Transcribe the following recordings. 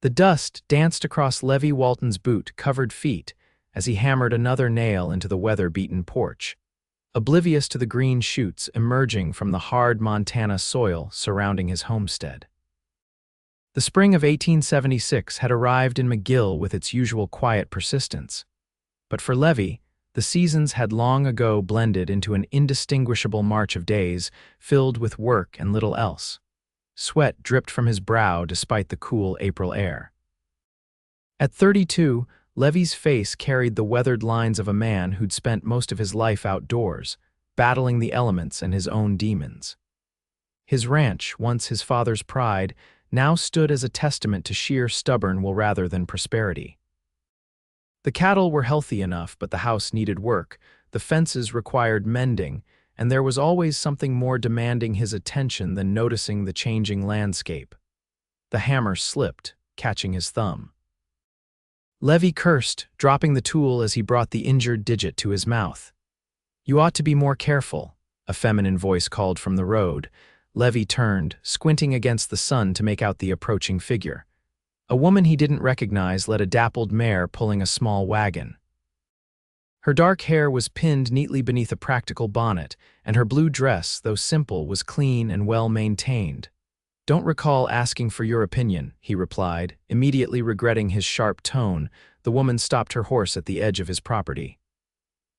The dust danced across Levi Walton's boot-covered feet as he hammered another nail into the weather-beaten porch, oblivious to the green shoots emerging from the hard Montana soil surrounding his homestead. The spring of 1876 had arrived in McGill with its usual quiet persistence. But for Levi, the seasons had long ago blended into an indistinguishable march of days filled with work and little else. Sweat dripped from his brow despite the cool April air. At 32, Levi's face carried the weathered lines of a man who'd spent most of his life outdoors, battling the elements and his own demons. His ranch, once his father's pride, now stood as a testament to sheer stubborn will rather than prosperity. The cattle were healthy enough, but the house needed work, the fences required mending, and there was always something more demanding his attention than noticing the changing landscape. The hammer slipped, catching his thumb. Levi cursed, dropping the tool as he brought the injured digit to his mouth. "You ought to be more careful," a feminine voice called from the road. Levi turned, squinting against the sun to make out the approaching figure. A woman he didn't recognize led a dappled mare pulling a small wagon. Her dark hair was pinned neatly beneath a practical bonnet, and her blue dress, though simple, was clean and well-maintained. "Don't recall asking for your opinion," he replied, immediately regretting his sharp tone. The woman stopped her horse at the edge of his property.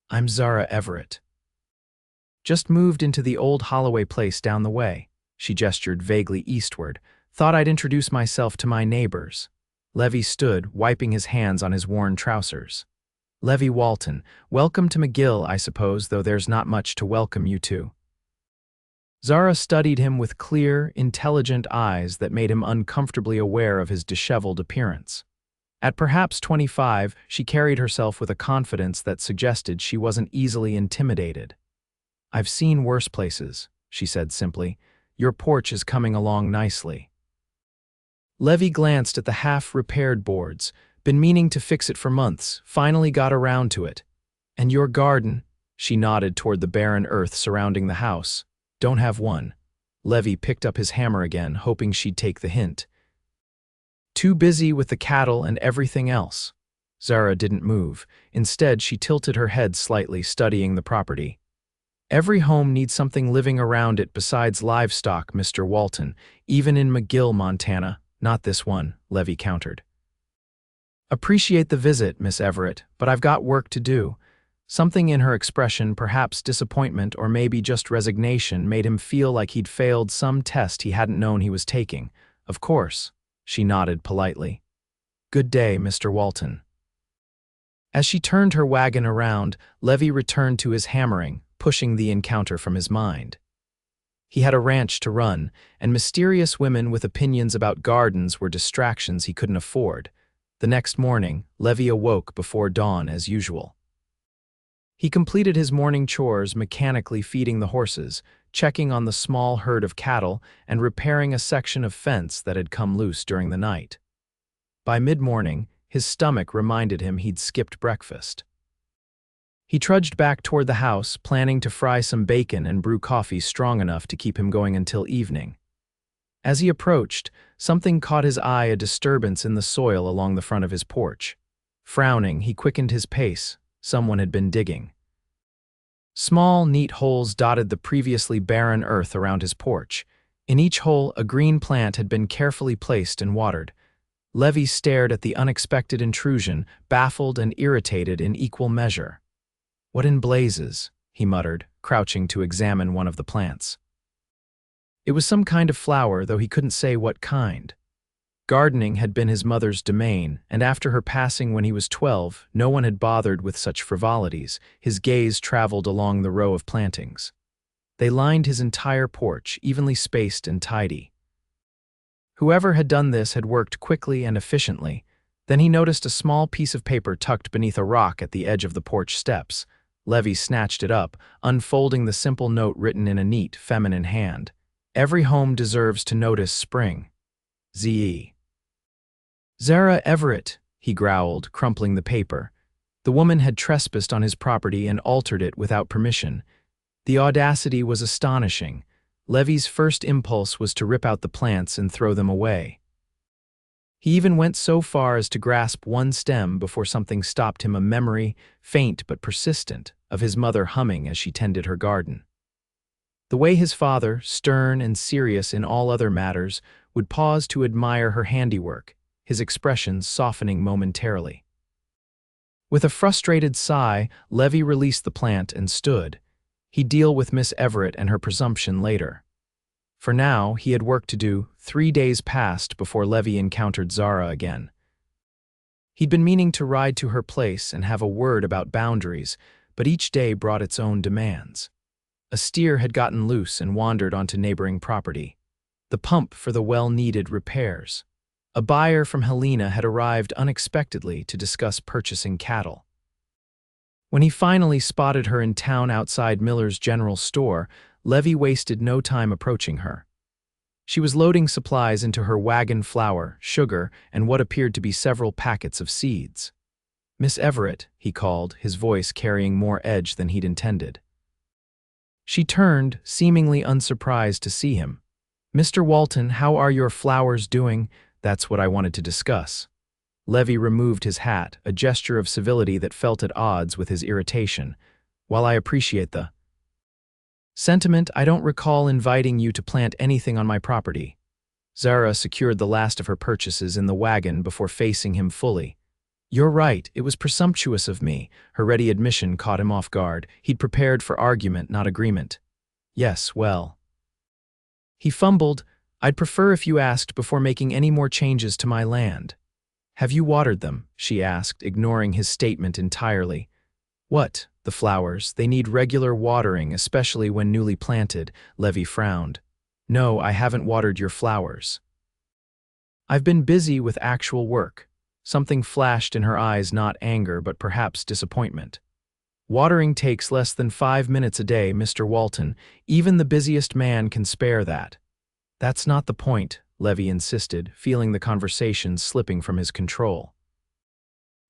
"I'm Zara Everett. Just moved into the old Holloway place down the way." She gestured vaguely eastward. "Thought I'd introduce myself to my neighbors." Levi stood, wiping his hands on his worn trousers. "Levi Walton, welcome to McGill, I suppose, though there's not much to welcome you to." Zara studied him with clear, intelligent eyes that made him uncomfortably aware of his disheveled appearance. At perhaps 25, she carried herself with a confidence that suggested she wasn't easily intimidated. "I've seen worse places," she said simply. "Your porch is coming along nicely." Levi glanced at the half-repaired boards. "Been meaning to fix it for months, finally got around to it. And your garden?" She nodded toward the barren earth surrounding the house. "Don't have one." Levi picked up his hammer again, hoping she'd take the hint. "Too busy with the cattle and everything else." Zara didn't move. Instead, she tilted her head slightly, studying the property. "Every home needs something living around it besides livestock, Mr. Walton, even in McGill, Montana." "Not this one," Levi countered. "Appreciate the visit, Miss Everett, but I've got work to do." Something in her expression, perhaps disappointment or maybe just resignation, made him feel like he'd failed some test he hadn't known he was taking. "Of course," she nodded politely. "Good day, Mr. Walton." As she turned her wagon around, Levi returned to his hammering, pushing the encounter from his mind. He had a ranch to run, and mysterious women with opinions about gardens were distractions he couldn't afford. The next morning, Levi awoke before dawn as usual. He completed his morning chores, mechanically feeding the horses, checking on the small herd of cattle, and repairing a section of fence that had come loose during the night. By mid-morning, his stomach reminded him he'd skipped breakfast. He trudged back toward the house, planning to fry some bacon and brew coffee strong enough to keep him going until evening. As he approached, something caught his eye, a disturbance in the soil along the front of his porch. Frowning, he quickened his pace. Someone had been digging. Small, neat holes dotted the previously barren earth around his porch. In each hole, a green plant had been carefully placed and watered. Levi stared at the unexpected intrusion, baffled and irritated in equal measure. "What in blazes?" he muttered, crouching to examine one of the plants. It was some kind of flower, though he couldn't say what kind. Gardening had been his mother's domain, and after her passing when he was 12, no one had bothered with such frivolities. His gaze traveled along the row of plantings. They lined his entire porch, evenly spaced and tidy. Whoever had done this had worked quickly and efficiently. Then he noticed a small piece of paper tucked beneath a rock at the edge of the porch steps. Levi snatched it up, unfolding the simple note written in a neat, feminine hand. "Every home deserves to notice spring. Z.E." "Zara Everett," he growled, crumpling the paper. The woman had trespassed on his property and altered it without permission. The audacity was astonishing. Levi's first impulse was to rip out the plants and throw them away. He even went so far as to grasp one stem before something stopped him, a memory, faint but persistent, of his mother humming as she tended her garden. The way his father, stern and serious in all other matters, would pause to admire her handiwork, his expressions softening momentarily. With a frustrated sigh, Levi released the plant and stood. He'd deal with Miss Everett and her presumption later. For now, he had work to do. 3 days passed before Levi encountered Zara again. He'd been meaning to ride to her place and have a word about boundaries, but each day brought its own demands. A steer had gotten loose and wandered onto neighboring property. The pump for the well-needed repairs. A buyer from Helena had arrived unexpectedly to discuss purchasing cattle. When he finally spotted her in town outside Miller's General Store, Levi wasted no time approaching her. She was loading supplies into her wagon: flour, sugar, and what appeared to be several packets of seeds. "Miss Everett," he called, his voice carrying more edge than he'd intended. She turned, seemingly unsurprised to see him. "Mr. Walton, how are your flowers doing? That's what I wanted to discuss." Levi removed his hat, a gesture of civility that felt at odds with his irritation. "While I appreciate the sentiment, I don't recall inviting you to plant anything on my property." Zara secured the last of her purchases in the wagon before facing him fully. "You're right, it was presumptuous of me." Her ready admission caught him off guard. He'd prepared for argument, not agreement. "Yes, well." He fumbled. "I'd prefer if you asked before making any more changes to my land." "Have you watered them?" she asked, ignoring his statement entirely. "What? The flowers? They need regular watering, especially when newly planted." Levi frowned. "No, I haven't watered your flowers." "I've been busy with actual work." Something flashed in her eyes, not anger, but perhaps disappointment. "Watering takes less than 5 minutes a day, Mr. Walton. Even the busiest man can spare that." "That's not the point," Levi insisted, feeling the conversation slipping from his control.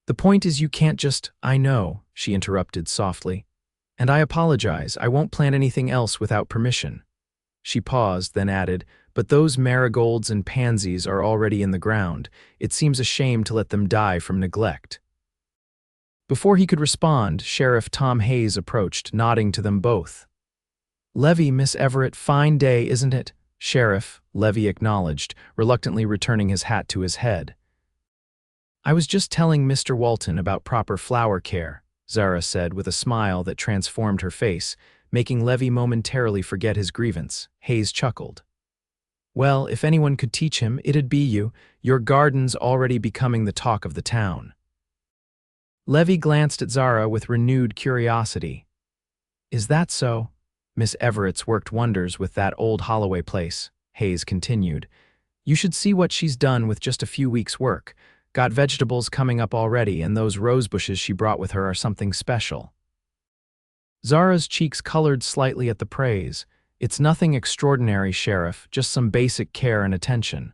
"The point is you can't just—" "I know," she interrupted softly. "And I apologize, I won't plant anything else without permission." She paused, then added, "But those marigolds and pansies are already in the ground. It seems a shame to let them die from neglect." Before he could respond, Sheriff Tom Hayes approached, nodding to them both. "Levi, Miss Everett, fine day, isn't it?" "Sheriff," Levi acknowledged, reluctantly returning his hat to his head. "I was just telling Mr. Walton about proper flower care," Zara said with a smile that transformed her face, making Levi momentarily forget his grievance. Hayes chuckled. "Well, if anyone could teach him, it'd be you. Your garden's already becoming the talk of the town." Levi glanced at Zara with renewed curiosity. "Is that so?" "Miss Everett's worked wonders with that old Holloway place," Hayes continued. "You should see what she's done with just a few weeks' work. Got vegetables coming up already, and those rose bushes she brought with her are something special." Zara's cheeks colored slightly at the praise. "It's nothing extraordinary, Sheriff, just some basic care and attention."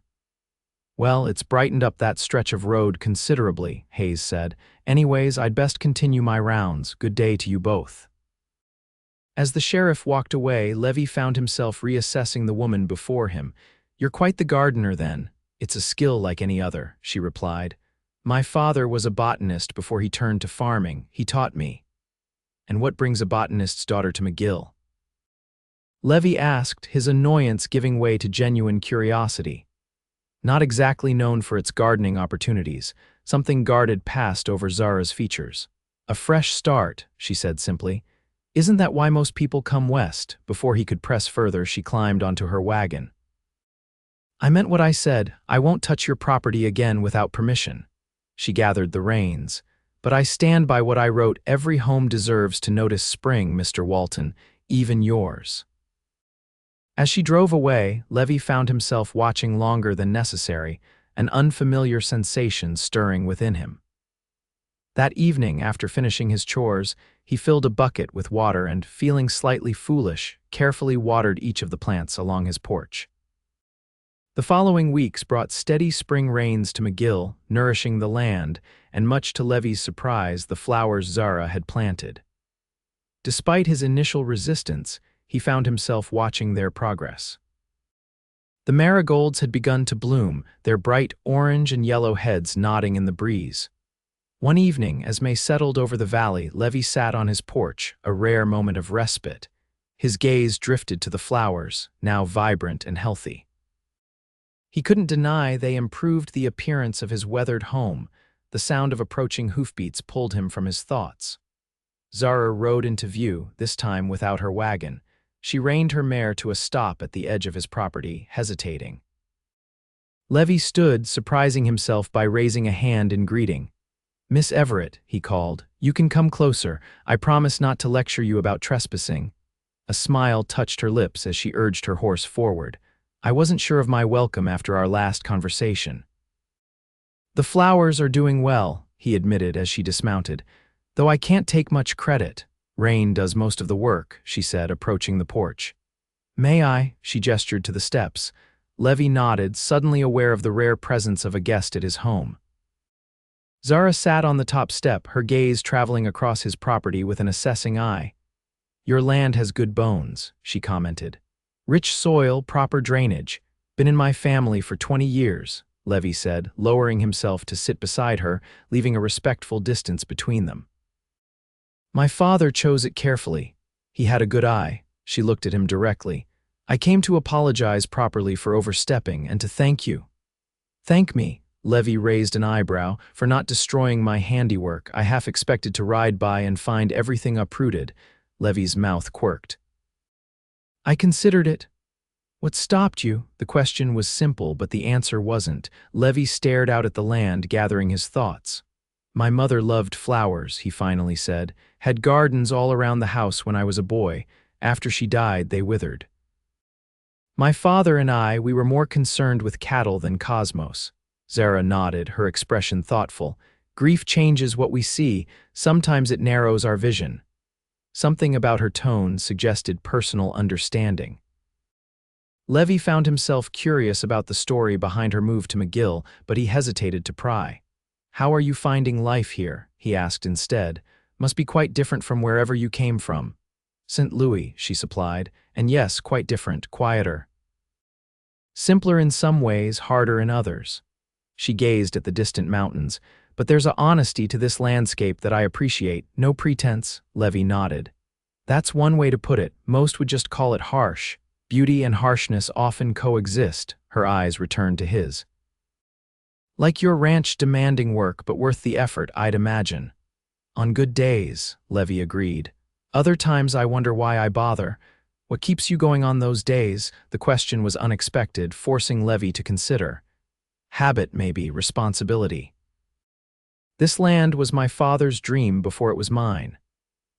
"Well, it's brightened up that stretch of road considerably," Hayes said. "Anyways, I'd best continue my rounds. Good day to you both." As the sheriff walked away, Levi found himself reassessing the woman before him. "You're quite the gardener, then." "It's a skill like any other," she replied. "My father was a botanist before he turned to farming. He taught me." "And what brings a botanist's daughter to McGill?" Levi asked, his annoyance giving way to genuine curiosity. Not exactly known for its gardening opportunities, something guarded passed over Zara's features. "A fresh start," she said simply. "Isn't that why most people come west?" Before he could press further, she climbed onto her wagon. "I meant what I said. I won't touch your property again without permission." She gathered the reins. "But I stand by what I wrote. Every home deserves to notice spring, Mr. Walton, even yours." As she drove away, Levi found himself watching longer than necessary, an unfamiliar sensation stirring within him. That evening, after finishing his chores, he filled a bucket with water and, feeling slightly foolish, carefully watered each of the plants along his porch. The following weeks brought steady spring rains to McGill, nourishing the land, and much to Levi's surprise, the flowers Zara had planted. Despite his initial resistance, he found himself watching their progress. The marigolds had begun to bloom, their bright orange and yellow heads nodding in the breeze. One evening, as May settled over the valley, Levi sat on his porch, a rare moment of respite. His gaze drifted to the flowers, now vibrant and healthy. He couldn't deny they improved the appearance of his weathered home. The sound of approaching hoofbeats pulled him from his thoughts. Zara rode into view, this time without her wagon. She reined her mare to a stop at the edge of his property, hesitating. Levi stood, surprising himself by raising a hand in greeting. "Miss Everett," he called, "you can come closer. I promise not to lecture you about trespassing." A smile touched her lips as she urged her horse forward. "I wasn't sure of my welcome after our last conversation." "The flowers are doing well," he admitted as she dismounted, "though I can't take much credit. Rain does most of the work," she said, approaching the porch. "May I?" She gestured to the steps. Levi nodded, suddenly aware of the rare presence of a guest at his home. Zara sat on the top step, her gaze traveling across his property with an assessing eye. "Your land has good bones," she commented. "Rich soil, proper drainage. Been in my family for 20 years, Levi said, lowering himself to sit beside her, leaving a respectful distance between them. "My father chose it carefully. He had a good eye." She looked at him directly. "I came to apologize properly for overstepping and to thank you." "Thank me?" Levi raised an eyebrow. "For not destroying my handiwork. I half expected to ride by and find everything uprooted." Levi's mouth quirked. "I considered it." "What stopped you?" The question was simple, but the answer wasn't. Levi stared out at the land, gathering his thoughts. "My mother loved flowers," he finally said. "Had gardens all around the house when I was a boy. After she died, they withered. My father and we were more concerned with cattle than cosmos." Zara nodded, her expression thoughtful. "Grief changes what we see. Sometimes it narrows our vision." Something about her tone suggested personal understanding. Levi found himself curious about the story behind her move to McGill, but he hesitated to pry. "How are you finding life here?" he asked instead. "Must be quite different from wherever you came from." "St. Louis," she supplied, "and yes, quite different, quieter. Simpler in some ways, harder in others." She gazed at the distant mountains. "But there's a honesty to this landscape that I appreciate, no pretense." Levi nodded. "That's one way to put it. Most would just call it harsh. Beauty and harshness often coexist." Her eyes returned to his. "Like your ranch, demanding work, but worth the effort, I'd imagine." "On good days," Levi agreed. "Other times I wonder why I bother. What keeps you going on those days?" The question was unexpected, forcing Levi to consider. "Habit, maybe, responsibility. This land was my father's dream before it was mine."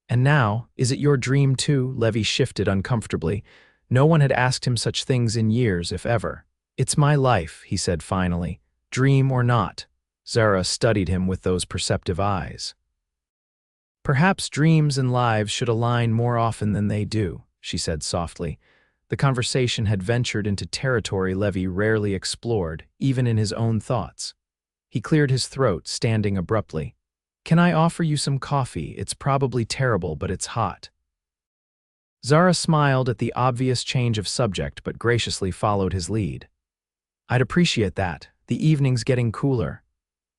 "And now, is it your dream too?" Levi shifted uncomfortably. No one had asked him such things in years, if ever. "It's my life," he said finally. "Dream or not." Zara studied him with those perceptive eyes. "Perhaps dreams and lives should align more often than they do," she said softly. The conversation had ventured into territory Levi rarely explored, even in his own thoughts. He cleared his throat, standing abruptly. "Can I offer you some coffee? It's probably terrible, but it's hot." Zara smiled at the obvious change of subject, but graciously followed his lead. "I'd appreciate that. The evening's getting cooler."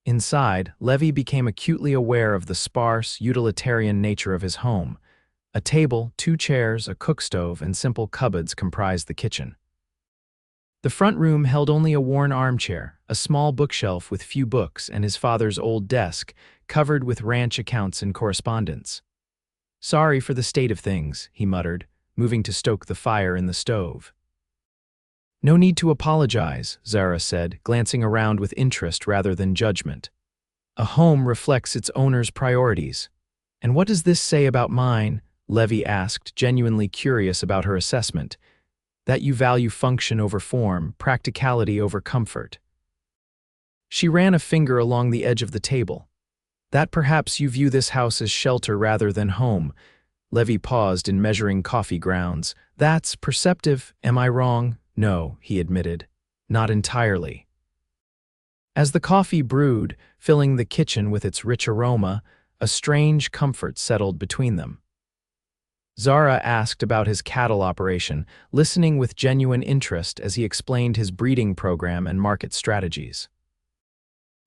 Inside, Levi became acutely aware of the sparse, utilitarian nature of his home. A table, 2 chairs, a cookstove, and simple cupboards comprised the kitchen. The front room held only a worn armchair, a small bookshelf with few books, and his father's old desk, covered with ranch accounts and correspondence. "Sorry for the state of things," he muttered, moving to stoke the fire in the stove. "No need to apologize," Zara said, glancing around with interest rather than judgment. "A home reflects its owner's priorities." "And what does this say about mine?" Levi asked, genuinely curious about her assessment. "That you value function over form, practicality over comfort." She ran a finger along the edge of the table. "That perhaps you view this house as shelter rather than home." Levi paused in measuring coffee grounds. "That's perceptive. Am I wrong?" "No," he admitted. "Not entirely." As the coffee brewed, filling the kitchen with its rich aroma, a strange comfort settled between them. Zara asked about his cattle operation, listening with genuine interest as he explained his breeding program and market strategies.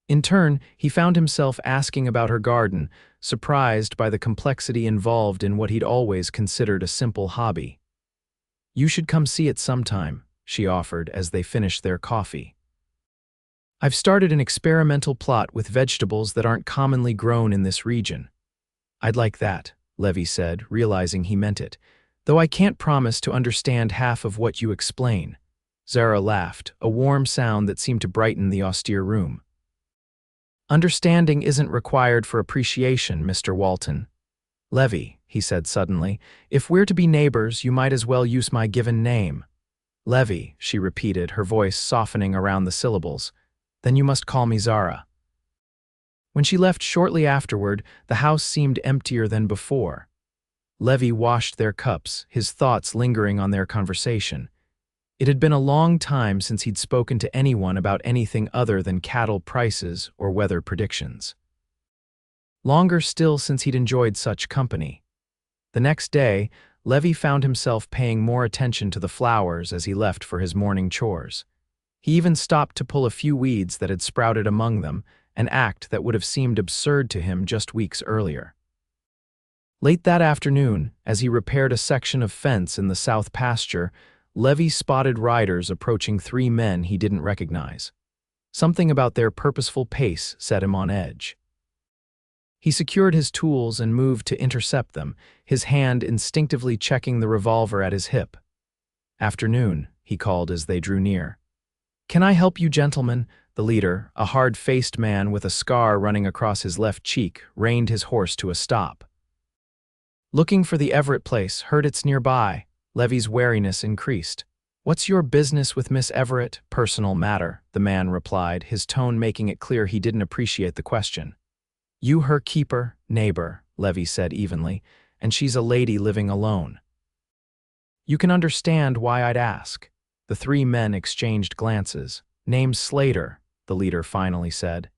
In turn, he found himself asking about her garden, surprised by the complexity involved in what he'd always considered a simple hobby. "You should come see it sometime," she offered as they finished their coffee. "I've started an experimental plot with vegetables that aren't commonly grown in this region." "I'd like that," Levi said, realizing he meant it, "though I can't promise to understand half of what you explain." Zara laughed, a warm sound that seemed to brighten the austere room. "Understanding isn't required for appreciation, Mr. Walton." "Levi," he said suddenly, "if we're to be neighbors, you might as well use my given name." "Levi," she repeated, her voice softening around the syllables. "Then you must call me Zara." When she left shortly afterward, the house seemed emptier than before. Levi washed their cups, his thoughts lingering on their conversation. It had been a long time since he'd spoken to anyone about anything other than cattle prices or weather predictions. Longer still since he'd enjoyed such company. The next day, Levi found himself paying more attention to the flowers as he left for his morning chores. He even stopped to pull a few weeds that had sprouted among them, an act that would have seemed absurd to him just weeks earlier. Late that afternoon, as he repaired a section of fence in the south pasture, Levi spotted riders approaching 3 men he didn't recognize. Something about their purposeful pace set him on edge. He secured his tools and moved to intercept them, his hand instinctively checking the revolver at his hip. "Afternoon," he called as they drew near. "Can I help you, gentlemen?" The leader, a hard-faced man with a scar running across his left cheek, reined his horse to a stop. "Looking for the Everett place, heard it's nearby." Levi's wariness increased. "What's your business with Miss Everett?" "Personal matter," the man replied, his tone making it clear he didn't appreciate the question. "You her keeper, neighbor," Levi said evenly, "and she's a lady living alone." "You can understand why I'd ask." The 3 men exchanged glances. "Name's Slater," the leader finally said.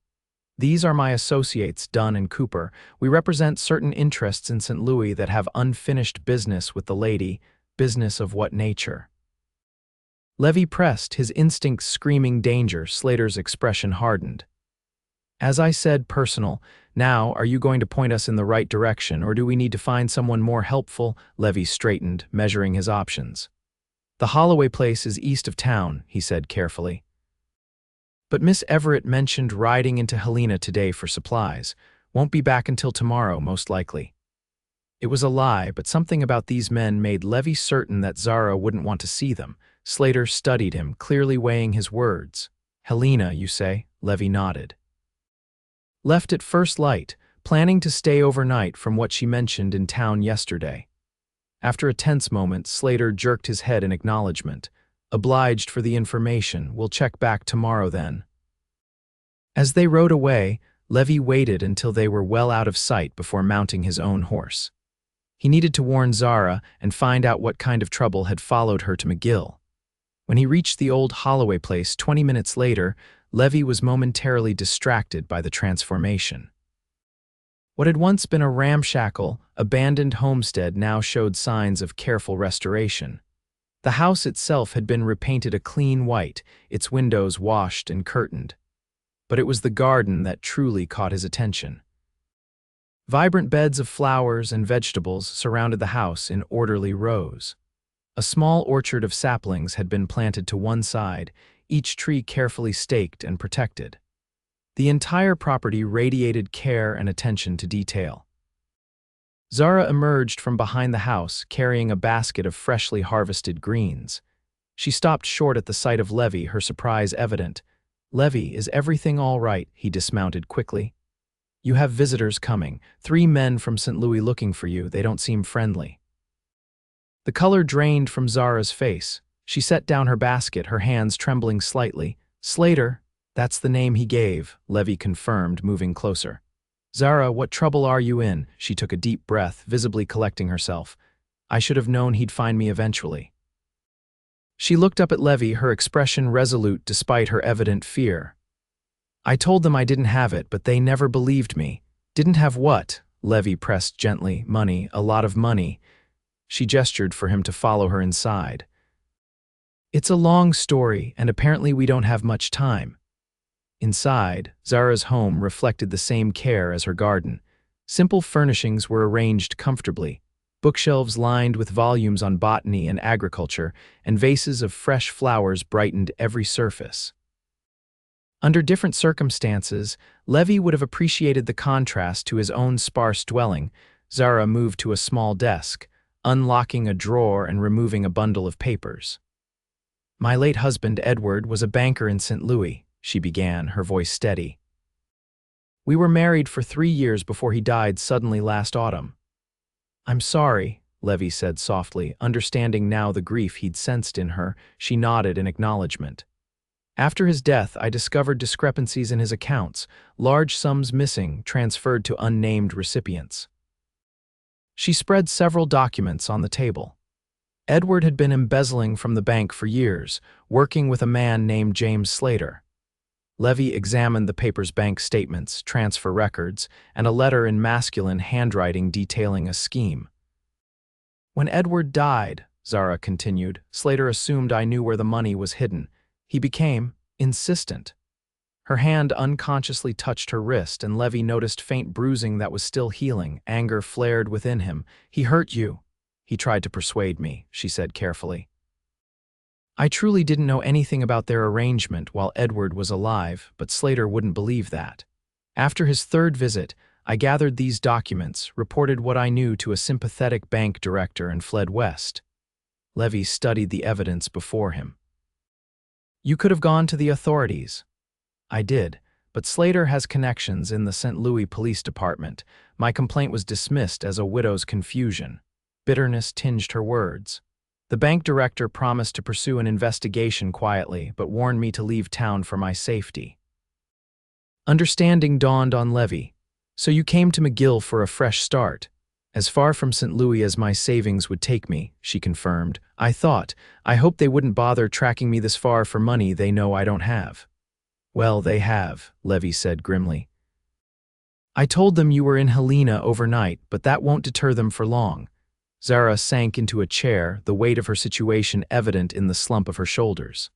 "These are my associates, Dunn and Cooper. We represent certain interests in St. Louis that have unfinished business with the lady. Business of what nature?" Levi pressed, his instincts screaming danger. Slater's expression hardened. "As I said, personal. Now, are you going to point us in the right direction, or do we need to find someone more helpful?" Levi straightened, measuring his options. "The Holloway place is east of town," he said carefully. "But Miss Everett mentioned riding into Helena today for supplies. Won't be back until tomorrow, most likely." It was a lie, but something about these men made Levi certain that Zara wouldn't want to see them. Slater studied him, clearly weighing his words. "Helena, you say?" Levi nodded. "Left at first light, planning to stay overnight from what she mentioned in town yesterday." After a tense moment, Slater jerked his head in acknowledgement. "Obliged for the information. We'll check back tomorrow then." As they rode away, Levi waited until they were well out of sight before mounting his own horse. He needed to warn Zara and find out what kind of trouble had followed her to McGill. When he reached the old Holloway place 20 minutes later, Levi was momentarily distracted by the transformation. What had once been a ramshackle, abandoned homestead now showed signs of careful restoration. The house itself had been repainted a clean white, its windows washed and curtained. But it was the garden that truly caught his attention. Vibrant beds of flowers and vegetables surrounded the house in orderly rows. A small orchard of saplings had been planted to one side, each tree carefully staked and protected. The entire property radiated care and attention to detail. Zara emerged from behind the house, carrying a basket of freshly harvested greens. She stopped short at the sight of Levi, her surprise evident. "Levi, is everything all right?" He dismounted quickly. "You have visitors coming. 3 men from St. Louis looking for you. They don't seem friendly." The color drained from Zara's face. She set down her basket, her hands trembling slightly. "Slater, that's the name he gave," Levi confirmed, moving closer. "Zara, what trouble are you in?" She took a deep breath, visibly collecting herself. "I should have known he'd find me eventually." She looked up at Levi, her expression resolute despite her evident fear. "I told them I didn't have it, but they never believed me." "Didn't have what?" Levi pressed gently. "Money, a lot of money." She gestured for him to follow her inside. It's a long story, and apparently we don't have much time. Inside, Zara's home reflected the same care as her garden. Simple furnishings were arranged comfortably, bookshelves lined with volumes on botany and agriculture, and vases of fresh flowers brightened every surface. Under different circumstances, Levi would have appreciated the contrast to his own sparse dwelling. Zara moved to a small desk, unlocking a drawer and removing a bundle of papers. My late husband, Edward, was a banker in St. Louis, she began, her voice steady. We were married for 3 years before he died suddenly last autumn. I'm sorry, Levi said softly, understanding now the grief he'd sensed in her. She nodded in acknowledgement. After his death, I discovered discrepancies in his accounts, large sums missing, transferred to unnamed recipients. She spread several documents on the table. Edward had been embezzling from the bank for years, working with a man named James Slater. Levi examined the paper's bank statements, transfer records, and a letter in masculine handwriting detailing a scheme. When Edward died, Zara continued, Slater assumed I knew where the money was hidden. He became insistent. Her hand unconsciously touched her wrist, and Levi noticed faint bruising that was still healing. Anger flared within him. He hurt you. He tried to persuade me, she said carefully. I truly didn't know anything about their arrangement while Edward was alive, but Slater wouldn't believe that. After his 3rd visit, I gathered these documents, reported what I knew to a sympathetic bank director, and fled west. Levi studied the evidence before him. You could have gone to the authorities. I did, but Slater has connections in the St. Louis Police Department. My complaint was dismissed as a widow's confusion. Bitterness tinged her words. The bank director promised to pursue an investigation quietly, but warned me to leave town for my safety. Understanding dawned on Levi. So you came to McGill for a fresh start. As far from St. Louis as my savings would take me, she confirmed. I hoped they wouldn't bother tracking me this far for money they know I don't have. Well, they have, Levi said grimly. I told them you were in Helena overnight, but that won't deter them for long. Zara sank into a chair, the weight of her situation evident in the slump of her shoulders.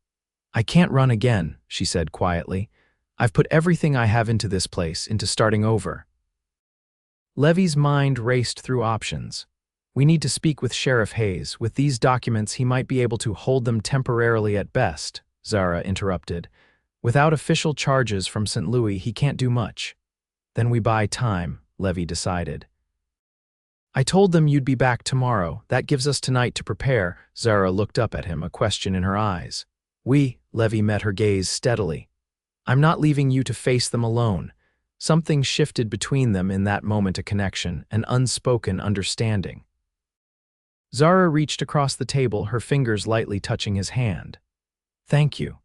I can't run again, she said quietly. I've put everything I have into this place, into starting over. Levi's mind raced through options. We need to speak with Sheriff Hayes. With these documents, he might be able to hold them temporarily at best, Zara interrupted. Without official charges from St. Louis, he can't do much. Then we buy time, Levi decided. I told them you'd be back tomorrow. That gives us tonight to prepare. Zara looked up at him, a question in her eyes. Levi met her gaze steadily. I'm not leaving you to face them alone. Something shifted between them in that moment, a connection, an unspoken understanding. Zara reached across the table, her fingers lightly touching his hand. Thank you.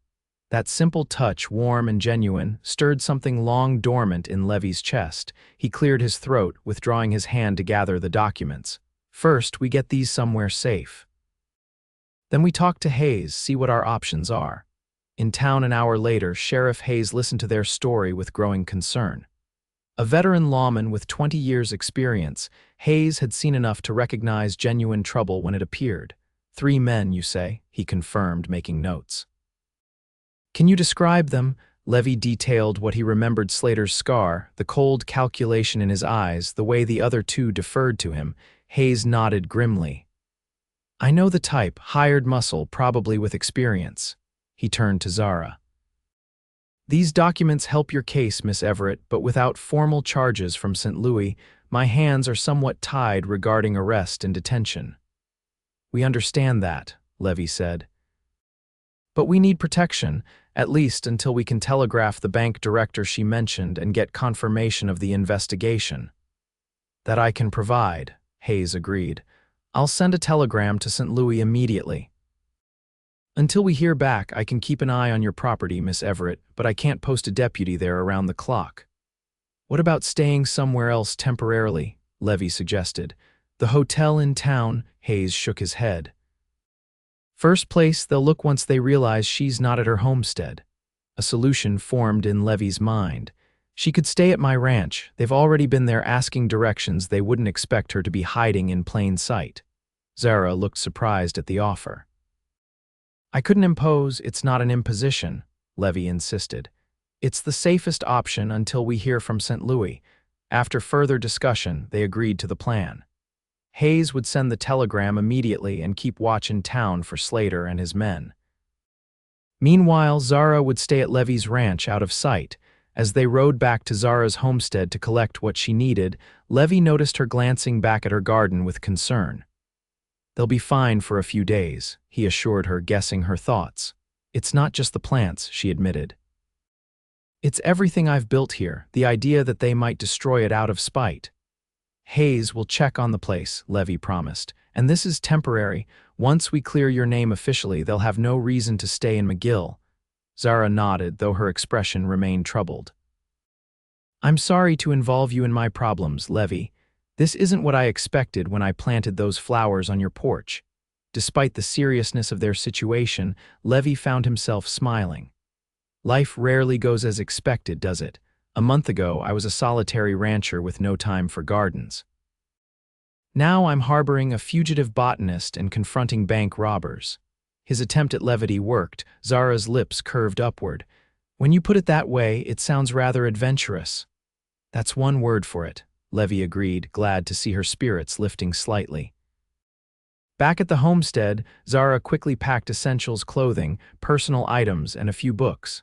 That simple touch, warm and genuine, stirred something long dormant in Levi's chest. He cleared his throat, withdrawing his hand to gather the documents. First, we get these somewhere safe. Then we talk to Hayes, see what our options are. In town an hour later, Sheriff Hayes listened to their story with growing concern. A veteran lawman with 20 years' experience, Hayes had seen enough to recognize genuine trouble when it appeared. 3 men, you say, he confirmed, making notes. Can you describe them? Levi detailed what he remembered Slater's scar, the cold calculation in his eyes, the way the other 2 deferred to him. Hayes nodded grimly. I know the type, hired muscle, probably with experience. He turned to Zara. These documents help your case, Miss Everett, but without formal charges from St. Louis, my hands are somewhat tied regarding arrest and detention. We understand that, Levi said. But we need protection, at least until we can telegraph the bank director she mentioned and get confirmation of the investigation. That I can provide, Hayes agreed. I'll send a telegram to St. Louis immediately. Until we hear back, I can keep an eye on your property, Miss Everett, but I can't post a deputy there around the clock. What about staying somewhere else temporarily? Levi suggested. The hotel in town, Hayes shook his head. First place they'll look once they realize she's not at her homestead. A solution formed in Levi's mind. She could stay at my ranch. They've already been there asking directions. They wouldn't expect her to be hiding in plain sight. Zara looked surprised at the offer. I couldn't impose, it's not an imposition, Levi insisted. It's the safest option until we hear from St. Louis. After further discussion, they agreed to the plan. Hayes would send the telegram immediately and keep watch in town for Slater and his men. Meanwhile, Zara would stay at Levi's ranch out of sight. As they rode back to Zara's homestead to collect what she needed, Levi noticed her glancing back at her garden with concern. They'll be fine for a few days, he assured her, guessing her thoughts. It's not just the plants, she admitted. It's everything I've built here, the idea that they might destroy it out of spite. Hayes will check on the place, Levi promised, and this is temporary. Once we clear your name officially, they'll have no reason to stay in McGill. Zara nodded, though her expression remained troubled. I'm sorry to involve you in my problems, Levi. This isn't what I expected when I planted those flowers on your porch. Despite the seriousness of their situation, Levi found himself smiling. Life rarely goes as expected, does it? A month ago, I was a solitary rancher with no time for gardens. Now I'm harboring a fugitive botanist and confronting bank robbers. His attempt at levity worked. Zara's lips curved upward. When you put it that way, it sounds rather adventurous. That's one word for it, Levi agreed, glad to see her spirits lifting slightly. Back at the homestead, Zara quickly packed essentials, clothing, personal items, and a few books.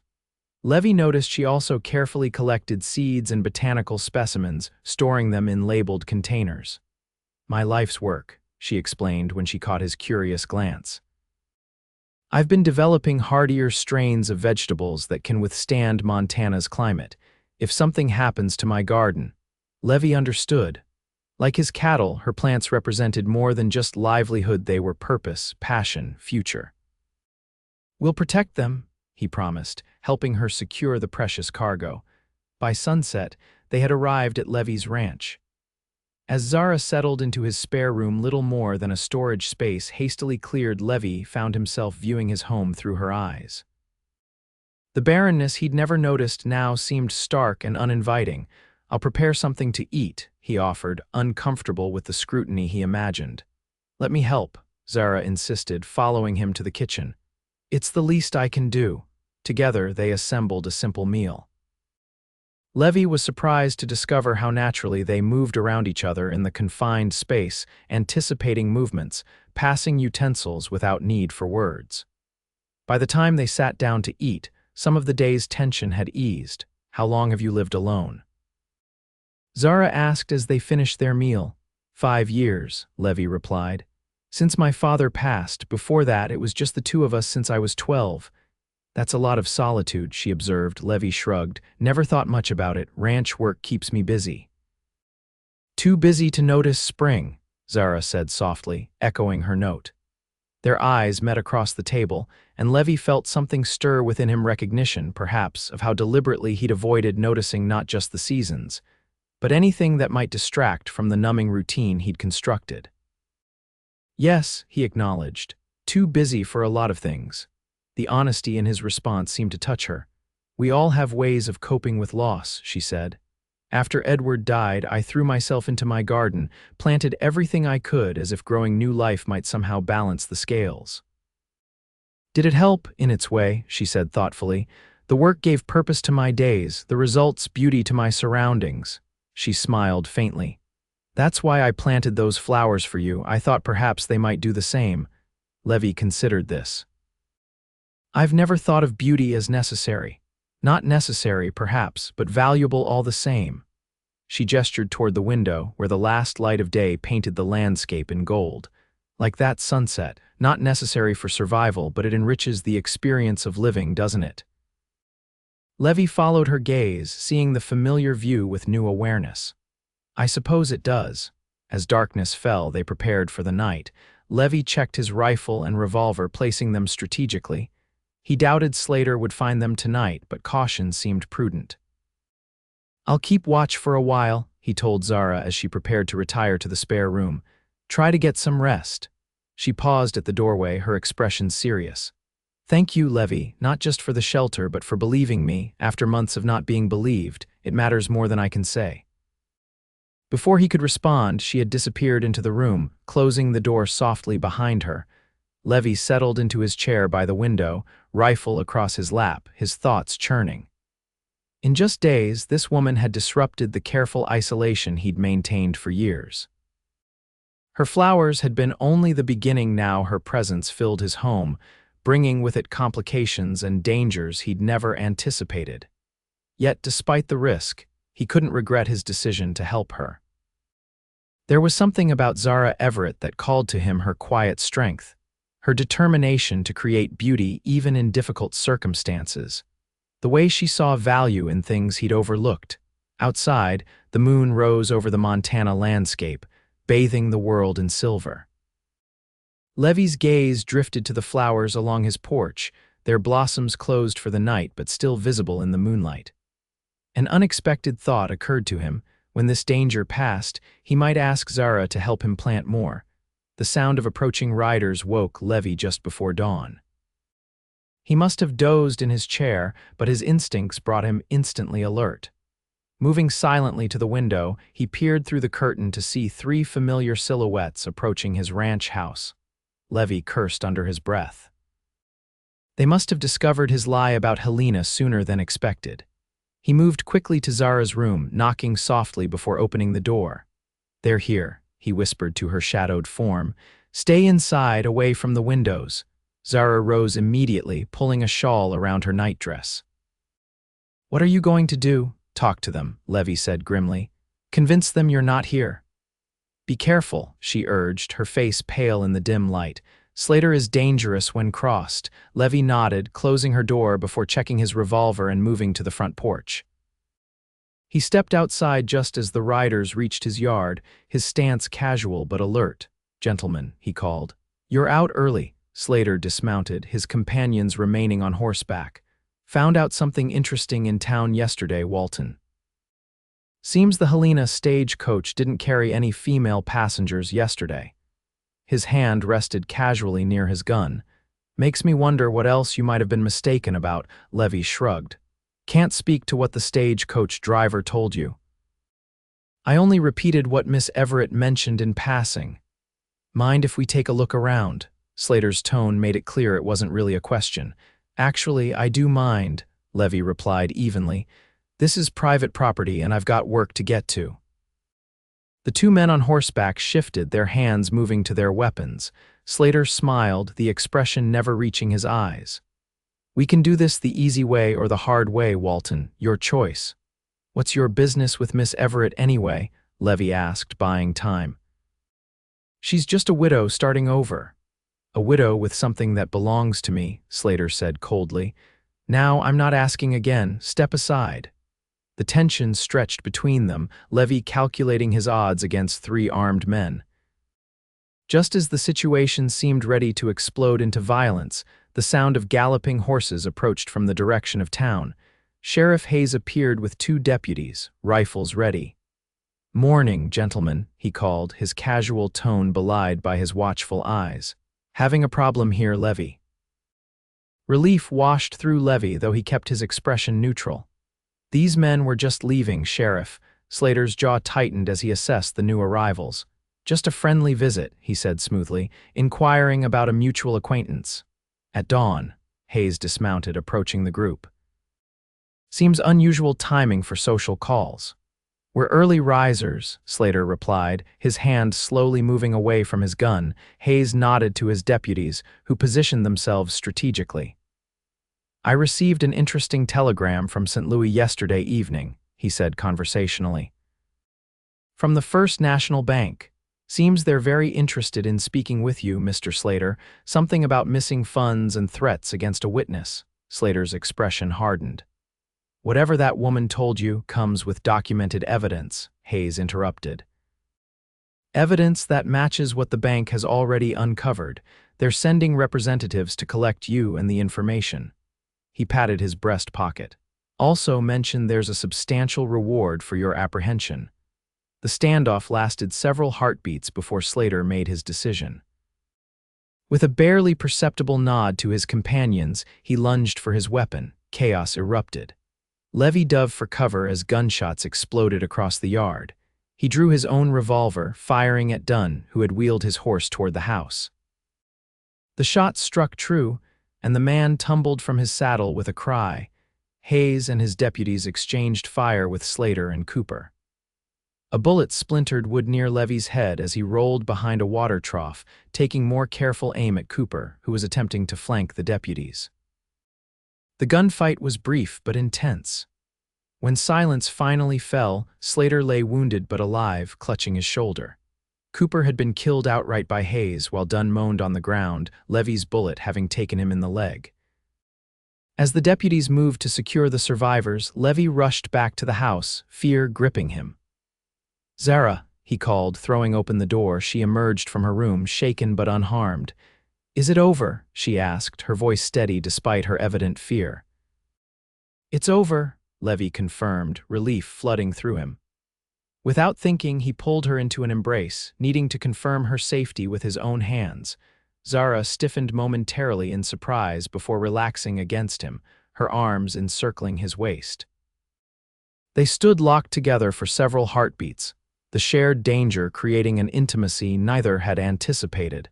Levi noticed she also carefully collected seeds and botanical specimens, storing them in labeled containers. My life's work, she explained when she caught his curious glance. I've been developing hardier strains of vegetables that can withstand Montana's climate. If something happens to my garden, Levi understood. Like his cattle, her plants represented more than just livelihood, they were purpose, passion, future. We'll protect them, he promised, helping her secure the precious cargo. By sunset, they had arrived at Levi's ranch. As Zara settled into his spare room, little more than a storage space hastily cleared, Levi found himself viewing his home through her eyes. The barrenness he'd never noticed now seemed stark and uninviting. I'll prepare something to eat, he offered, uncomfortable with the scrutiny he imagined. Let me help, Zara insisted, following him to the kitchen. It's the least I can do. Together, they assembled a simple meal. Levi was surprised to discover how naturally they moved around each other in the confined space, anticipating movements, passing utensils without need for words. By the time they sat down to eat, some of the day's tension had eased. How long have you lived alone? Zara asked as they finished their meal. 5 years, Levi replied. Since my father passed. Before that, it was just the two of us since I was 12. That's a lot of solitude, she observed. Levi shrugged. Never thought much about it. Ranch work keeps me busy. Too busy to notice spring, Zara said softly, echoing her note. Their eyes met across the table, and Levi felt something stir within him, recognition, perhaps, of how deliberately he'd avoided noticing not just the seasons, but anything that might distract from the numbing routine he'd constructed. Yes, he acknowledged. Too busy for a lot of things. The honesty in his response seemed to touch her. We all have ways of coping with loss, she said. After Edward died, I threw myself into my garden, planted everything I could as if growing new life might somehow balance the scales. Did it help? In its way, she said thoughtfully. The work gave purpose to my days, the results beauty to my surroundings. She smiled faintly. That's why I planted those flowers for you. I thought perhaps they might do the same. Levi considered this. I've never thought of beauty as necessary. Not necessary, perhaps, but valuable all the same. She gestured toward the window, where the last light of day painted the landscape in gold. Like that sunset, not necessary for survival, but it enriches the experience of living, doesn't it? Levi followed her gaze, seeing the familiar view with new awareness. I suppose it does. As darkness fell, they prepared for the night. Levi checked his rifle and revolver, placing them strategically. He doubted Slater would find them tonight, but caution seemed prudent. I'll keep watch for a while, he told Zara as she prepared to retire to the spare room. Try to get some rest. She paused at the doorway, her expression serious. Thank you, Levi, not just for the shelter, but for believing me. After months of not being believed, it matters more than I can say. Before he could respond, she had disappeared into the room, closing the door softly behind her. Levi settled into his chair by the window, rifle across his lap, his thoughts churning. In just days, this woman had disrupted the careful isolation he'd maintained for years. Her flowers had been only the beginning. Now her presence filled his home, bringing with it complications and dangers he'd never anticipated. Yet, despite the risk, he couldn't regret his decision to help her. There was something about Zara Everett that called to him her quiet strength, her determination to create beauty even in difficult circumstances, the way she saw value in things he'd overlooked. Outside, the moon rose over the Montana landscape, bathing the world in silver. Levi's gaze drifted to the flowers along his porch, their blossoms closed for the night but still visible in the moonlight. An unexpected thought occurred to him. When this danger passed, he might ask Zara to help him plant more. The sound of approaching riders woke Levi just before dawn. He must have dozed in his chair, but his instincts brought him instantly alert. Moving silently to the window, he peered through the curtain to see 3 familiar silhouettes approaching his ranch house. Levi cursed under his breath. They must have discovered his lie about Helena sooner than expected. He moved quickly to Zara's room, knocking softly before opening the door. "They're here," he whispered to her shadowed form. "Stay inside, away from the windows." Zara rose immediately, pulling a shawl around her nightdress. "What are you going to do?" "Talk to them," Levi said grimly. "Convince them you're not here." "Be careful," she urged, her face pale in the dim light. "Slater is dangerous when crossed." Levi nodded, closing her door before checking his revolver and moving to the front porch. He stepped outside just as the riders reached his yard, his stance casual but alert. "Gentlemen," he called. "You're out early." Slater dismounted, his companions remaining on horseback. "Found out something interesting in town yesterday, Walton. Seems the Helena stagecoach didn't carry any female passengers yesterday." His hand rested casually near his gun. "Makes me wonder what else you might have been mistaken about," Levi shrugged. "Can't speak to what the stagecoach driver told you. I only repeated what Miss Everett mentioned in passing." "Mind if we take a look around?" Slater's tone made it clear it wasn't really a question. "Actually, I do mind," Levi replied evenly. "This is private property and I've got work to get to." The 2 men on horseback shifted, their hands moving to their weapons. Slater smiled, the expression never reaching his eyes. "We can do this the easy way or the hard way, Walton. Your choice." "What's your business with Miss Everett anyway?" Levi asked, buying time. "She's just a widow starting over." "A widow with something that belongs to me," Slater said coldly. "Now I'm not asking again. Step aside." The tension stretched between them, Levi calculating his odds against 3 armed men. Just as the situation seemed ready to explode into violence, the sound of galloping horses approached from the direction of town. Sheriff Hayes appeared with 2 deputies, rifles ready. "Morning, gentlemen," he called, his casual tone belied by his watchful eyes. "Having a problem here, Levi." Relief washed through Levi, though he kept his expression neutral. "These men were just leaving, Sheriff." Slater's jaw tightened as he assessed the new arrivals. "Just a friendly visit," he said smoothly, "inquiring about a mutual acquaintance." "At dawn." Hayes dismounted, approaching the group. "Seems unusual timing for social calls." "We're early risers," Slater replied, his hand slowly moving away from his gun. Hayes nodded to his deputies, who positioned themselves strategically. "I received an interesting telegram from St. Louis yesterday evening," he said conversationally. "From the First National Bank. Seems they're very interested in speaking with you, Mr. Slater. Something about missing funds and threats against a witness." Slater's expression hardened. "Whatever that woman told you comes with documented evidence," Hayes interrupted. "Evidence that matches what the bank has already uncovered. They're sending representatives to collect you and the information." He patted his breast pocket. "Also mentioned there's a substantial reward for your apprehension." The standoff lasted several heartbeats before Slater made his decision. With a barely perceptible nod to his companions, he lunged for his weapon. Chaos erupted. Levi dove for cover as gunshots exploded across the yard. He drew his own revolver, firing at Dunn, who had wheeled his horse toward the house. The shot struck true, and the man tumbled from his saddle with a cry. Hayes and his deputies exchanged fire with Slater and Cooper. A bullet splintered wood near Levy's head as he rolled behind a water trough, taking more careful aim at Cooper, who was attempting to flank the deputies. The gunfight was brief but intense. When silence finally fell, Slater lay wounded but alive, clutching his shoulder. Cooper had been killed outright by Hayes while Dunn moaned on the ground, Levy's bullet having taken him in the leg. As the deputies moved to secure the survivors, Levy rushed back to the house, fear gripping him. "Zara," he called, throwing open the door. She emerged from her room, shaken but unharmed. "Is it over?" she asked, her voice steady despite her evident fear. "It's over," Levy confirmed, relief flooding through him. Without thinking, he pulled her into an embrace, needing to confirm her safety with his own hands. Zara stiffened momentarily in surprise before relaxing against him, her arms encircling his waist. They stood locked together for several heartbeats, the shared danger creating an intimacy neither had anticipated.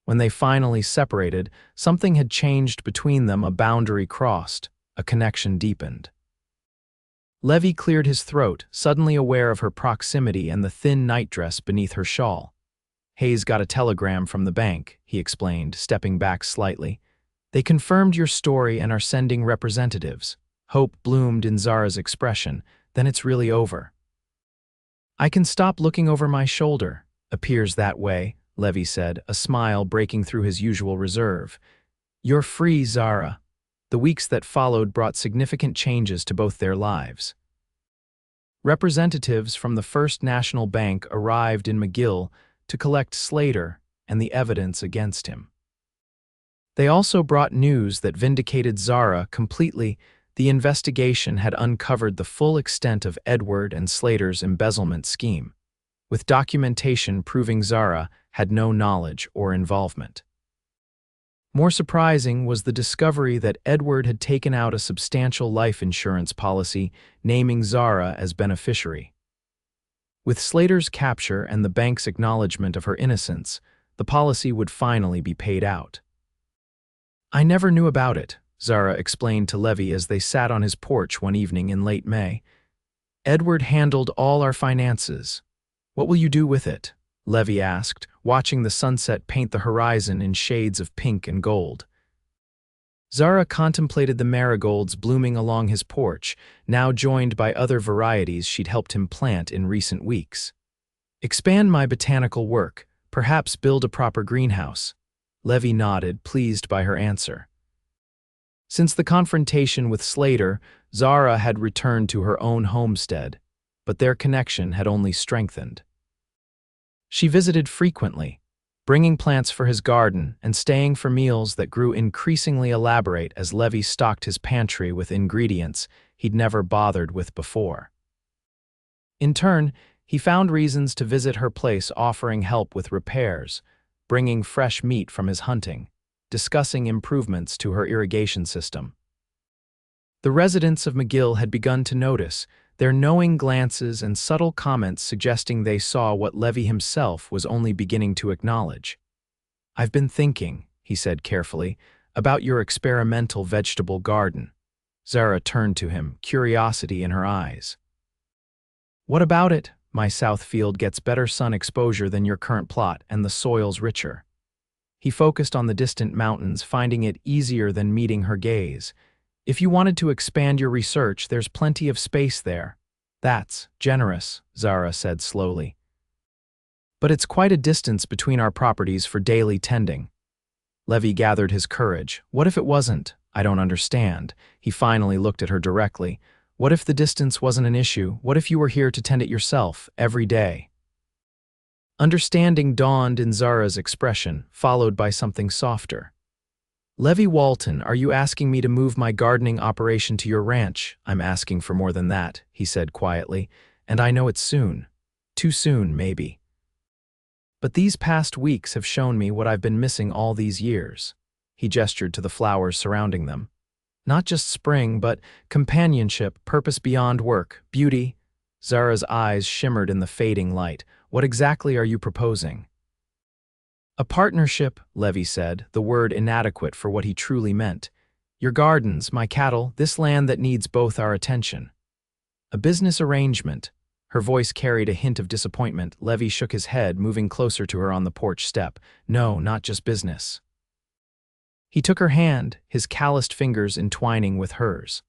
When they finally separated, something had changed between them, a boundary crossed, a connection deepened. Levy cleared his throat, suddenly aware of her proximity and the thin nightdress beneath her shawl. "Hayes got a telegram from the bank," he explained, stepping back slightly. "They confirmed your story and are sending representatives." Hope bloomed in Zara's expression. "Then it's really over." "I can stop looking over my shoulder. Appears that way," Levy said, a smile breaking through his usual reserve. "You're free, Zara." The weeks that followed brought significant changes to both their lives. Representatives from the First National Bank arrived in McGill to collect Slater and the evidence against him. They also brought news that vindicated Zara completely. The investigation had uncovered the full extent of Edward and Slater's embezzlement scheme, with documentation proving Zara had no knowledge or involvement. More surprising was the discovery that Edward had taken out a substantial life insurance policy, naming Zara as beneficiary. With Slater's capture and the bank's acknowledgement of her innocence, the policy would finally be paid out. "I never knew about it," Zara explained to Levy as they sat on his porch one evening in late May. "Edward handled all our finances. What will you do with it?" Levy asked, watching the sunset paint the horizon in shades of pink and gold. Zara contemplated the marigolds blooming along his porch, now joined by other varieties she'd helped him plant in recent weeks. "Expand my botanical work, perhaps build a proper greenhouse." Levy nodded, pleased by her answer. Since the confrontation with Slater, Zara had returned to her own homestead, but their connection had only strengthened. She visited frequently, bringing plants for his garden and staying for meals that grew increasingly elaborate as Levy stocked his pantry with ingredients he'd never bothered with before. In turn, he found reasons to visit her place, offering help with repairs, bringing fresh meat from his hunting, discussing improvements to her irrigation system. The residents of McGill had begun to notice, their knowing glances and subtle comments suggesting they saw what Levy himself was only beginning to acknowledge. "I've been thinking," he said carefully, "about your experimental vegetable garden." Zara turned to him, curiosity in her eyes. "What about it? My south field gets better sun exposure than your current plot, and the soil's richer." He focused on the distant mountains, finding it easier than meeting her gaze. "If you wanted to expand your research, there's plenty of space there." "That's generous," Zara said slowly. "But it's quite a distance between our properties for daily tending." Levy gathered his courage. "What if it wasn't? I don't understand." He finally looked at her directly. "What if the distance wasn't an issue? What if you were here to tend it yourself, every day?" Understanding dawned in Zara's expression, followed by something softer. "Levi Walton, are you asking me to move my gardening operation to your ranch?" "I'm asking for more than that," he said quietly, "and I know it's soon. Too soon, maybe. But these past weeks have shown me what I've been missing all these years." He gestured to the flowers surrounding them. "Not just spring, but companionship, purpose beyond work, beauty." Zara's eyes shimmered in the fading light. What exactly are you proposing? A partnership, Levi said, the word inadequate for what he truly meant. Your gardens, my cattle, this land that needs both our attention. A business arrangement. Her voice carried a hint of disappointment. Levi shook his head, moving closer to her on the porch step. No, not just business. He took her hand, his calloused fingers entwining with hers.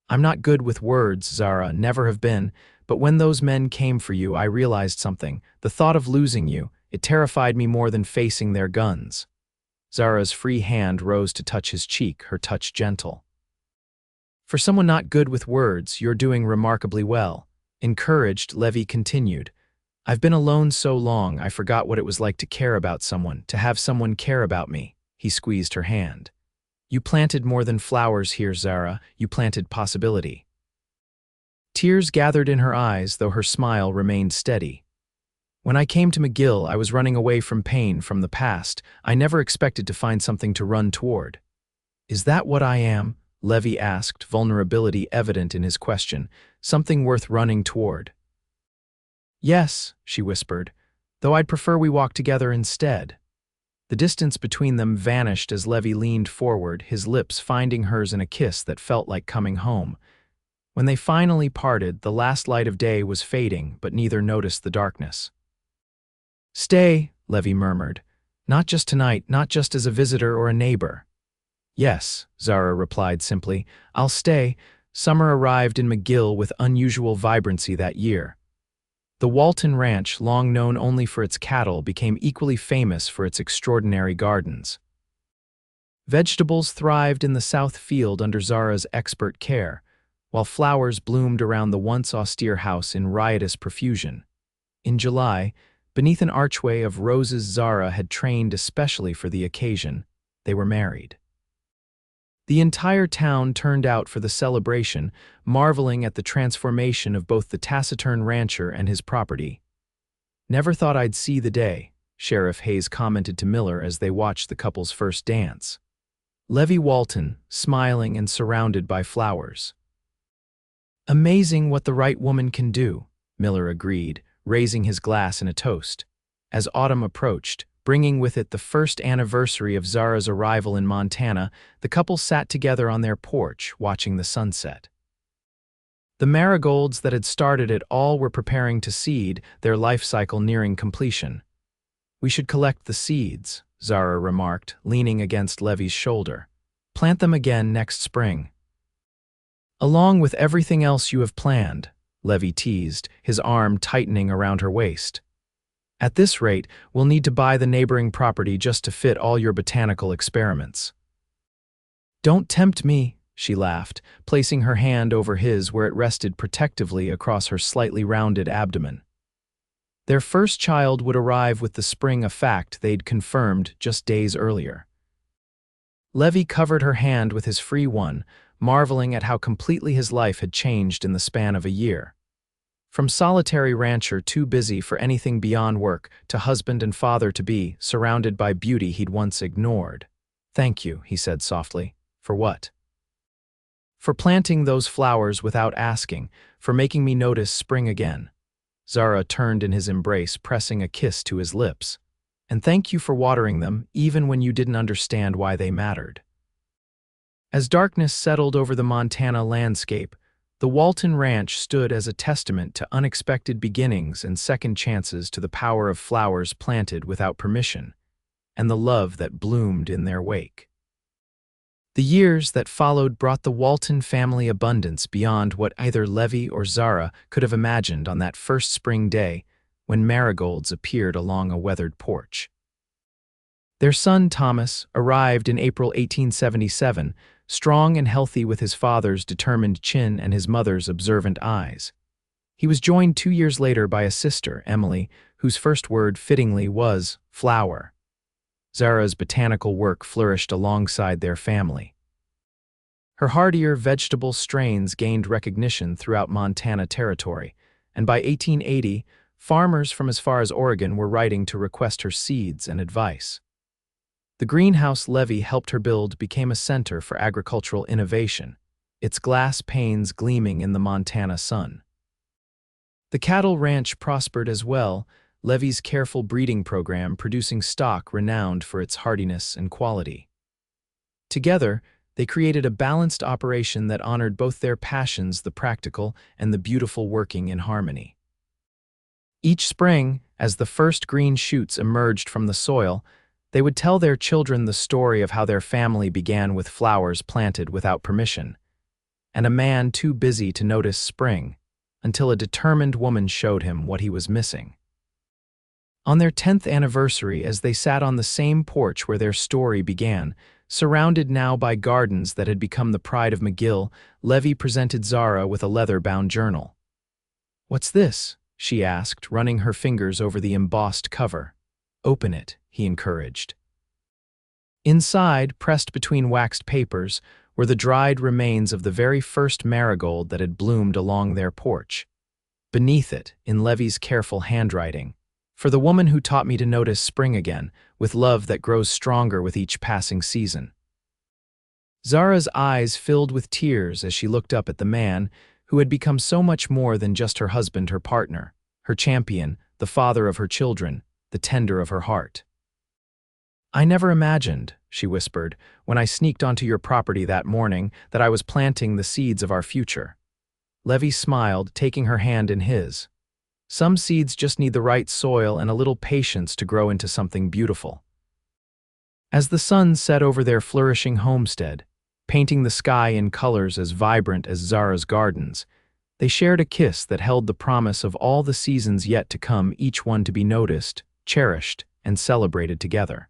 I'm not good with words, Zara, never have been, but when those men came for you, I realized something. The thought of losing you, it terrified me more than facing their guns. Zara's free hand rose to touch his cheek, her touch gentle. For someone not good with words, you're doing remarkably well. Encouraged, Levi continued. I've been alone so long, I forgot what it was like to care about someone, to have someone care about me. He squeezed her hand. You planted more than flowers here, Zara. You planted possibility. Tears gathered in her eyes, though her smile remained steady. When I came to McGill, I was running away from pain, from the past. I never expected to find something to run toward. Is that what I am? Levi asked, vulnerability evident in his question. Something worth running toward. Yes, she whispered, though I'd prefer we walk together instead. The distance between them vanished as Levi leaned forward, his lips finding hers in a kiss that felt like coming home. When they finally parted, the last light of day was fading, but neither noticed the darkness. Stay, Levi murmured. Not just tonight, not just as a visitor or a neighbor. Yes, Zara replied simply. I'll stay. Summer arrived in McGill with unusual vibrancy that year. The Walton Ranch, long known only for its cattle, became equally famous for its extraordinary gardens. Vegetables thrived in the south field under Zara's expert care, while flowers bloomed around the once austere house in riotous profusion. In July, beneath an archway of roses Zara had trained especially for the occasion, they were married. The entire town turned out for the celebration, marveling at the transformation of both the taciturn rancher and his property. Never thought I'd see the day, Sheriff Hayes commented to Miller as they watched the couple's first dance. Levi Walton, smiling and surrounded by flowers. Amazing what the right woman can do, Miller agreed, raising his glass in a toast. As autumn approached, bringing with it the first anniversary of Zara's arrival in Montana, the couple sat together on their porch, watching the sunset. The marigolds that had started it all were preparing to seed, their life cycle nearing completion. We should collect the seeds, Zara remarked, leaning against Levi's shoulder. Plant them again next spring. Along with everything else you have planned, Levi teased, his arm tightening around her waist. At this rate, we'll need to buy the neighboring property just to fit all your botanical experiments. Don't tempt me, she laughed, placing her hand over his where it rested protectively across her slightly rounded abdomen. Their first child would arrive with the spring, a fact they'd confirmed just days earlier. Levi covered her hand with his free one, marveling at how completely his life had changed in the span of a year. From solitary rancher too busy for anything beyond work to husband and father-to-be, surrounded by beauty he'd once ignored. Thank you, he said softly. For what? For planting those flowers without asking, for making me notice spring again. Zara turned in his embrace, pressing a kiss to his lips. And thank you for watering them, even when you didn't understand why they mattered. As darkness settled over the Montana landscape, the Walton Ranch stood as a testament to unexpected beginnings and second chances, to the power of flowers planted without permission, and the love that bloomed in their wake. The years that followed brought the Walton family abundance beyond what either Levi or Zara could have imagined on that first spring day when marigolds appeared along a weathered porch. Their son Thomas arrived in April 1877, strong and healthy with his father's determined chin and his mother's observant eyes. He was joined 2 years later by a sister, Emily, whose first word fittingly was flower. Zara's botanical work flourished alongside their family. Her hardier vegetable strains gained recognition throughout Montana territory, and by 1880, farmers from as far as Oregon were writing to request her seeds and advice. The greenhouse Levi helped her build became a center for agricultural innovation, its glass panes gleaming in the Montana sun. The cattle ranch prospered as well, Levi's careful breeding program producing stock renowned for its hardiness and quality. Together, they created a balanced operation that honored both their passions, the practical and the beautiful, working in harmony. Each spring, as the first green shoots emerged from the soil, they would tell their children the story of how their family began with flowers planted without permission, and a man too busy to notice spring, until a determined woman showed him what he was missing. On their 10th anniversary, as they sat on the same porch where their story began, surrounded now by gardens that had become the pride of McGill, Levi presented Zara with a leather-bound journal. "What's this?" she asked, running her fingers over the embossed cover. "Open it," he encouraged. Inside, pressed between waxed papers, were the dried remains of the very first marigold that had bloomed along their porch. Beneath it, in Levi's careful handwriting, "For the woman who taught me to notice spring again, with love that grows stronger with each passing season." Zara's eyes filled with tears as she looked up at the man who had become so much more than just her husband, her partner, her champion, the father of her children, the tender of her heart. "I never imagined," she whispered, "when I sneaked onto your property that morning, that I was planting the seeds of our future." Levi smiled, taking her hand in his. "Some seeds just need the right soil and a little patience to grow into something beautiful." As the sun set over their flourishing homestead, painting the sky in colors as vibrant as Zara's gardens, they shared a kiss that held the promise of all the seasons yet to come, each one to be noticed, cherished, and celebrated together.